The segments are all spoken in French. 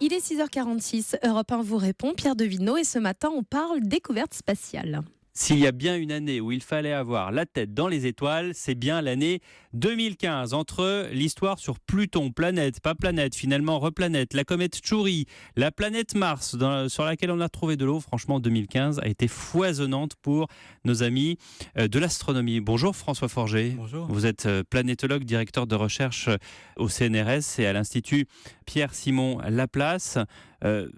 Il est 6h46, Europe 1 vous répond, Pierre Devineau, et ce matin on parle découverte spatiale. S'il y a bien une année où il fallait avoir la tête dans les étoiles, c'est bien l'année 2015. Entre l'histoire sur Pluton, planète, pas planète, finalement replanète, la comète Chury, la planète Mars, sur laquelle on a trouvé de l'eau, franchement 2015 a été foisonnante pour nos amis de l'astronomie. Bonjour François Forger. Bonjour. Vous êtes planétologue, directeur de recherche au CNRS et à l'Institut Pierre-Simon Laplace.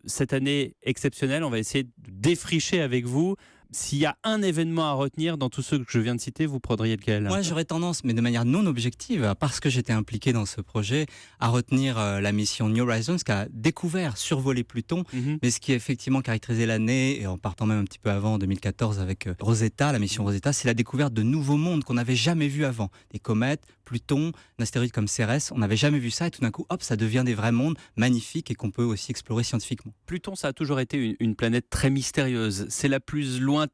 Cette année exceptionnelle, on va essayer de défricher avec vous. S'il y a un événement à retenir dans tous ceux que je viens de citer, vous prendriez lequel ? Moi, j'aurais tendance, mais de manière non objective, parce que j'étais impliqué dans ce projet, à retenir la mission New Horizons, qui a découvert, survolé Pluton, mais ce qui a effectivement caractérisé l'année, et en partant même un petit peu avant, en 2014, avec Rosetta, la mission Rosetta, c'est la découverte de nouveaux mondes qu'on n'avait jamais vus avant. Des comètes, Pluton, un astéroïde comme Cérès, on n'avait jamais vu ça, et tout d'un coup, hop, ça devient des vrais mondes magnifiques et qu'on peut aussi explorer scientifiquement. Pluton, ça a toujours été une planète très mystérieuse. C'est la plus lointaine.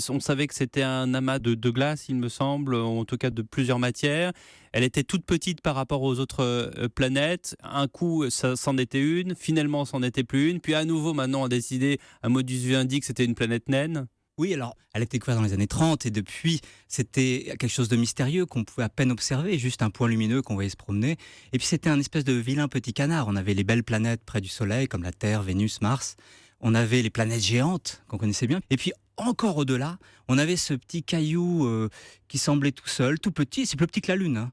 On savait que c'était un amas de glace, il me semble, en tout cas de plusieurs matières. Elle était toute petite par rapport aux autres planètes. Un coup, ça c'en était une. Finalement, c'en était plus une. Puis à nouveau, maintenant, on a décidé, un modus vivendi, que c'était une planète naine. Oui, alors, elle a été découverte dans les années 30 et depuis, c'était quelque chose de mystérieux qu'on pouvait à peine observer, juste un point lumineux qu'on voyait se promener. Et puis, c'était un espèce de vilain petit canard. On avait les belles planètes près du Soleil, comme la Terre, Vénus, Mars. On avait les planètes géantes, qu'on connaissait bien. Et puis, encore au-delà, on avait ce petit caillou qui semblait tout seul, tout petit, c'est plus petit que la Lune. Hein.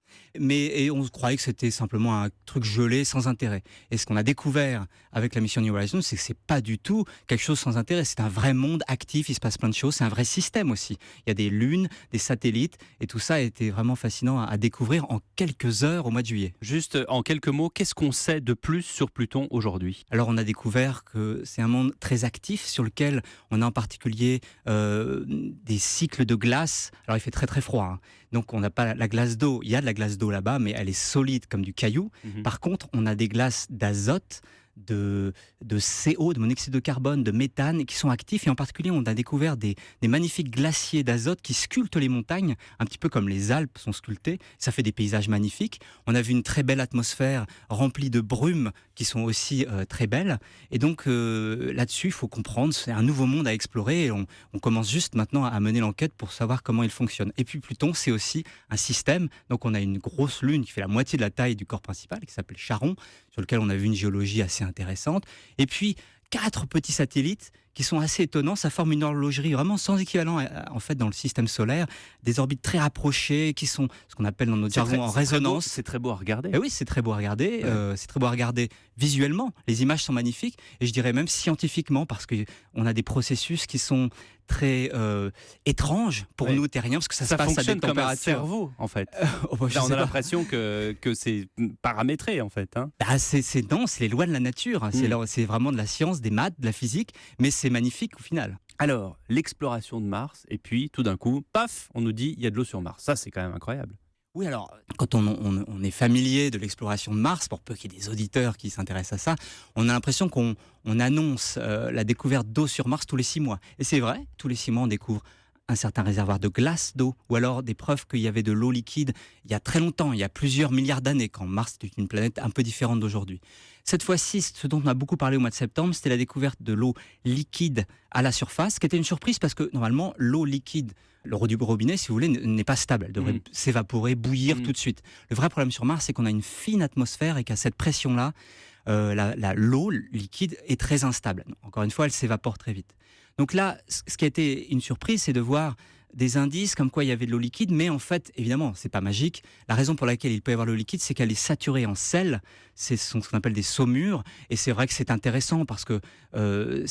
Et on croyait que c'était simplement un truc gelé sans intérêt. Et ce qu'on a découvert avec la mission New Horizons, c'est que c'est pas du tout quelque chose sans intérêt. C'est un vrai monde actif, il se passe plein de choses, c'est un vrai système aussi. Il y a des lunes, des satellites, et tout ça a été vraiment fascinant à découvrir en quelques heures au mois de juillet. Juste en quelques mots, qu'est-ce qu'on sait de plus sur Pluton aujourd'hui ? Alors on a découvert que c'est un monde très actif sur lequel on a en particulier des cycles de glace. Alors il fait très très froid, hein. Donc on n'a pas la glace d'eau. Il y a de la glace d'eau là-bas, mais elle est solide comme du caillou. Par contre, on a des glaces d'azote, de CO, de monoxyde de carbone, de méthane, qui sont actifs. Et en particulier, on a découvert des magnifiques glaciers d'azote qui sculptent les montagnes, un petit peu comme les Alpes sont sculptées. Ça fait des paysages magnifiques. On a vu une très belle atmosphère remplie de brumes qui sont aussi très belles. Et donc là-dessus, il faut comprendre, c'est un nouveau monde à explorer. Et on commence juste maintenant à mener l'enquête pour savoir comment il fonctionne. Et puis Pluton, c'est aussi un système. Donc on a une grosse lune qui fait la moitié de la taille du corps principal, qui s'appelle Charon, sur lequel on a vu une géologie assez intéressante. Et puis 4 petits satellites qui sont assez étonnants. Ça forme une horlogerie vraiment sans équivalent en fait dans le système solaire. Des orbites très rapprochées qui sont ce qu'on appelle dans notre jargon en résonance. C'est très beau à regarder. Et oui, c'est très beau à regarder. Ouais. C'est très beau à regarder visuellement. Les images sont magnifiques et je dirais même scientifiquement parce que on a des processus qui sont très étranges pour nous terriens parce que ça se passe à des températures. Comme un cerveau en fait. Là, on a l'impression que c'est paramétré en fait. Hein. Ah, c'est les lois de la nature. C'est vraiment de la science, des maths, de la physique, mais c'est magnifique au final. Alors, l'exploration de Mars, et puis tout d'un coup, paf, on nous dit il y a de l'eau sur Mars. Ça, c'est quand même incroyable. Oui, alors, quand on est familier de l'exploration de Mars, pour peu qu'il y ait des auditeurs qui s'intéressent à ça, on a l'impression qu'on annonce la découverte d'eau sur Mars tous les 6 mois. Et c'est vrai, tous les 6 mois, on découvre un certain réservoir de glace d'eau, ou alors des preuves qu'il y avait de l'eau liquide il y a très longtemps, il y a plusieurs milliards d'années, quand Mars était une planète un peu différente d'aujourd'hui. Cette fois-ci, ce dont on a beaucoup parlé au mois de septembre, c'était la découverte de l'eau liquide à la surface, qui était une surprise parce que normalement, l'eau liquide, l'eau du robinet, si vous voulez, n'est pas stable. Elle devrait s'évaporer, bouillir tout de suite. Le vrai problème sur Mars, c'est qu'on a une fine atmosphère et qu'à cette pression-là, l'eau liquide est très instable. Encore une fois, elle s'évapore très vite. Donc là, ce qui a été une surprise, c'est de voir des indices comme quoi il y avait de l'eau liquide, mais en fait, évidemment, c'est pas magique. La raison pour laquelle il peut y avoir de l'eau liquide, c'est qu'elle est saturée en sel. Ce qu'on appelle des saumures. Et c'est vrai que c'est intéressant parce que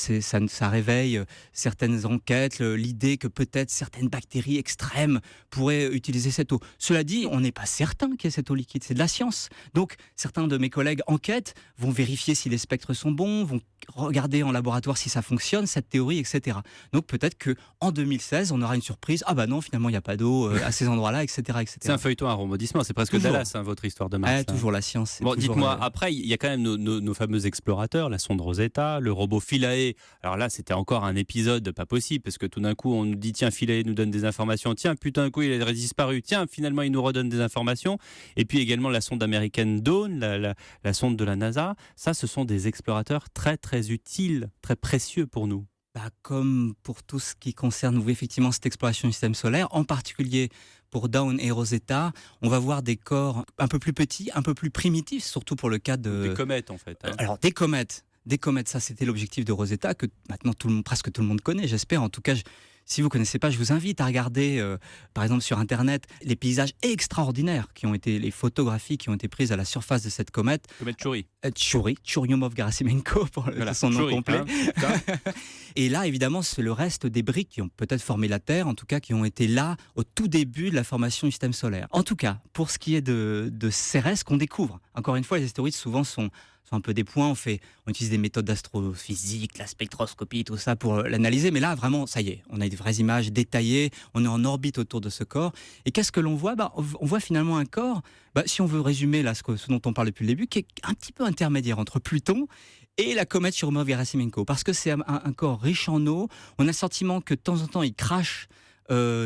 ça réveille certaines enquêtes, l'idée que peut-être certaines bactéries extrêmes pourraient utiliser cette eau. Cela dit, on n'est pas certain qu'il y ait cette eau liquide. C'est de la science. Donc, certains de mes collègues enquêtent, vont vérifier si les spectres sont bons, vont regarder en laboratoire si ça fonctionne, cette théorie, etc. Donc, peut-être qu'en 2016, on aura une surprise surprise, ah bah non, finalement il n'y a pas d'eau à ces endroits-là, etc. etc. C'est un feuilleton à rebondissement, c'est presque Toujours. Dallas, votre histoire de Mars. Là. Toujours la science. c'est Bon, toujours, dites-moi, après, il y a quand même nos fameux explorateurs, la sonde Rosetta, le robot Philae. Alors là, c'était encore un épisode pas possible, parce que tout d'un coup, on nous dit, tiens, Philae nous donne des informations, tiens, putain, d'un coup, il a disparu, tiens, finalement, il nous redonne des informations. Et puis également la sonde américaine Dawn, la sonde de la NASA. Ça, ce sont des explorateurs très, très utiles, très précieux pour nous. Bah, comme pour tout ce qui concerne oui, effectivement cette exploration du système solaire, en particulier pour Dawn et Rosetta, on va voir des corps un peu plus petits, un peu plus primitifs, surtout pour le cas de... Des comètes, en fait. Hein. Alors, des comètes. Des comètes, ça c'était l'objectif de Rosetta, que maintenant presque tout le monde connaît, j'espère. En tout cas, si vous ne connaissez pas, je vous invite à regarder, par exemple sur Internet, les paysages extraordinaires qui ont été, les photographies qui ont été prises à la surface de cette comète. Comète Chury. Churyumov-Gerasimenko, pour son nom Chury, complet. Hein, Et là, évidemment, c'est le reste des briques qui ont peut-être formé la Terre, en tout cas qui ont été là au tout début de la formation du système solaire. En tout cas, pour ce qui est de Cérès qu'on découvre, encore une fois, les astéroïdes souvent sont un peu des points, on utilise des méthodes d'astrophysique, la spectroscopie, tout ça pour l'analyser, mais là vraiment, ça y est, on a des vraies images détaillées, on est en orbite autour de ce corps, et qu'est-ce que l'on voit ? On voit finalement un corps, si on veut résumer là, ce dont on parle depuis le début, qui est un petit peu intermédiaire entre Pluton et la comète Churyumov-Gerasimenko, parce que c'est un corps riche en eau, on a le sentiment que de temps en temps il crache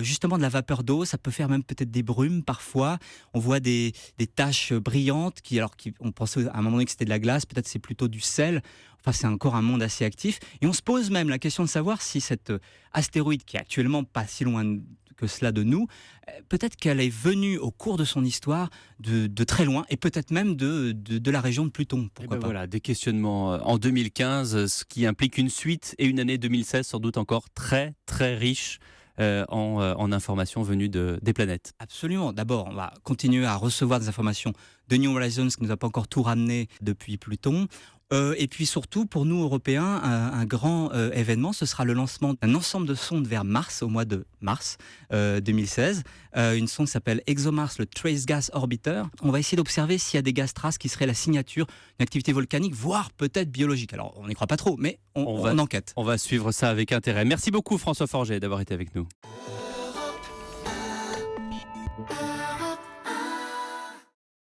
justement de la vapeur d'eau, ça peut faire même peut-être des brumes parfois. On voit des taches brillantes on pensait à un moment donné que c'était de la glace, peut-être c'est plutôt du sel. Enfin, c'est encore un monde assez actif. Et on se pose même la question de savoir si cet astéroïde, qui est actuellement pas si loin que cela de nous, peut-être qu'elle est venue au cours de son histoire de très loin, et peut-être même de la région de Pluton. Pourquoi pas. Voilà, des questionnements en 2015, ce qui implique une suite et une année 2016 sans doute encore très très riche. En informations venues des planètes. Absolument. D'abord, on va continuer à recevoir des informations de New Horizons qui ne nous a pas encore tout ramené depuis Pluton. Et puis surtout, pour nous Européens, un grand événement, ce sera le lancement d'un ensemble de sondes vers Mars au mois de mars 2016. Une sonde s'appelle ExoMars, le Trace Gas Orbiter. On va essayer d'observer s'il y a des gaz traces qui seraient la signature d'une activité volcanique, voire peut-être biologique. Alors, on n'y croit pas trop, mais on enquête. On va suivre ça avec intérêt. Merci beaucoup François Forget d'avoir été avec nous.